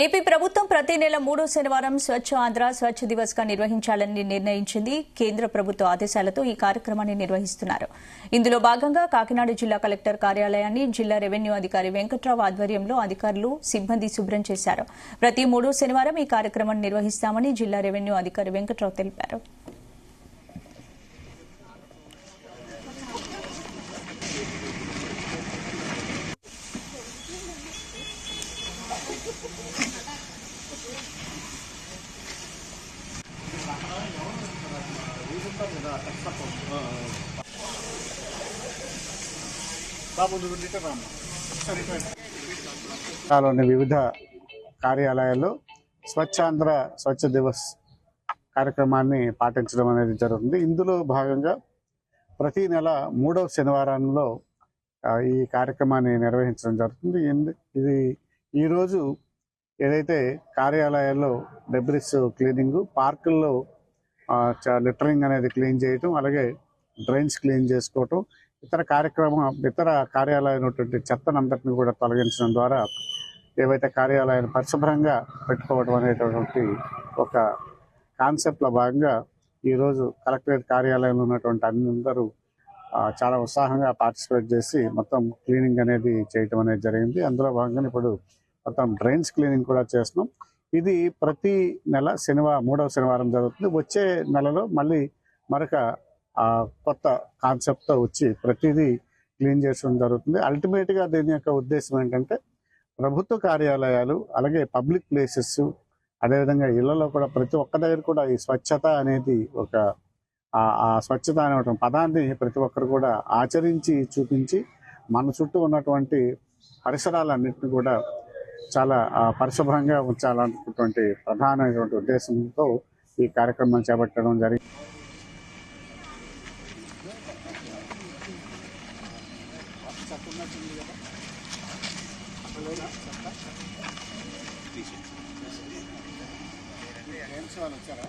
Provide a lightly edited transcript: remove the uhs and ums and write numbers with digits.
AP ప్రభుత్వం ప్రతి నెల 3వ శనివారం స్వచ్ఛ ఆంధ్ర స్వచ్ఛ దివస్ గా నిర్వహించాలని నిర్ణయించింది. కేంద్ర ప్రభుత్వ ఆదేశాలతో ఈ కార్యక్రమాన్ని నిర్వహిస్తున్నారు. ఇందులో భాగంగా కాకినాడ జిల్లా కలెక్టర్ కార్యాలయాన్ని జిల్లా రెవెన్యూ అధికారి వెంకట్రావు ఆధ్వర్యంలో అధికారులు సిబ్బంది శుభ్రం చేశారు. ప్రతి 3వ శనివారం ఈ కార్యక్రమాన్ని నిర్వహిస్తామని జిల్లా రెవెన్యూ అధికారి వెంకట్రావు తెలిపారు. లోని వివిధ కార్యాలయాల్లో స్వచ్ఛాంధ్ర స్వచ్ఛ దివస్ కార్యక్రమాన్ని పాటించడం అనేది జరుగుతుంది. ఇందులో భాగంగా ప్రతి నెల 3వ శనివారంలో ఈ కార్యక్రమాన్ని నిర్వహించడం జరుగుతుంది. ఇది ఈరోజు ఏదైతే కార్యాలయాల్లో డెబ్రిస్ క్లీనింగ్, పార్కుల్లో లిటరింగ్ అనేది క్లీన్ చేయటం, అలాగే డ్రైన్స్ క్లీన్ చేసుకోవటం, ఇతర కార్యాలయమైనటువంటి చెత్తనంతటిని కూడా తొలగించడం ద్వారా ఏవైతే కార్యాలయాన్ని పరిశుభ్రంగా పెట్టుకోవడం అనేటటువంటి ఒక కాన్సెప్ట్లో భాగంగా ఈరోజు కలెక్టరేట్ కార్యాలయంలో ఉన్నటువంటి అందరూ చాలా ఉత్సాహంగా పార్టిసిపేట్ చేసి మొత్తం క్లీనింగ్ అనేది చేయటం అనేది జరిగింది. అందులో భాగంగా ఇప్పుడు మొత్తం డ్రైన్స్ క్లీనింగ్ కూడా చేస్తున్నాం. ఇది ప్రతి నెల 3వ శనివారం జరుగుతుంది. వచ్చే నెలలో మళ్ళీ మరొక కొత్త కాన్సెప్ట్తో వచ్చి ప్రతిదీ క్లీన్ చేయడం జరుగుతుంది. అల్టిమేట్గా దీని యొక్క ఉద్దేశం ఏంటంటే ప్రభుత్వ కార్యాలయాలు, అలాగే పబ్లిక్ ప్లేసెస్, అదేవిధంగా ఇళ్లలో కూడా ప్రతి ఒక్క దగ్గర కూడా ఈ స్వచ్ఛత అనేది ఆ స్వచ్ఛత అనే పదాన్ని ప్రతి ఒక్కరు కూడా ఆచరించి చూపించి మన చుట్టూ ఉన్నటువంటి పరిసరాలన్నింటినీ కూడా చాలా పరిశుభ్రంగా ఉంచాలనుకున్నటువంటి ప్రధానమైనటువంటి ఉద్దేశంతో ఈ కార్యక్రమం చేపట్టడం జరిగింది. వచ్చారా?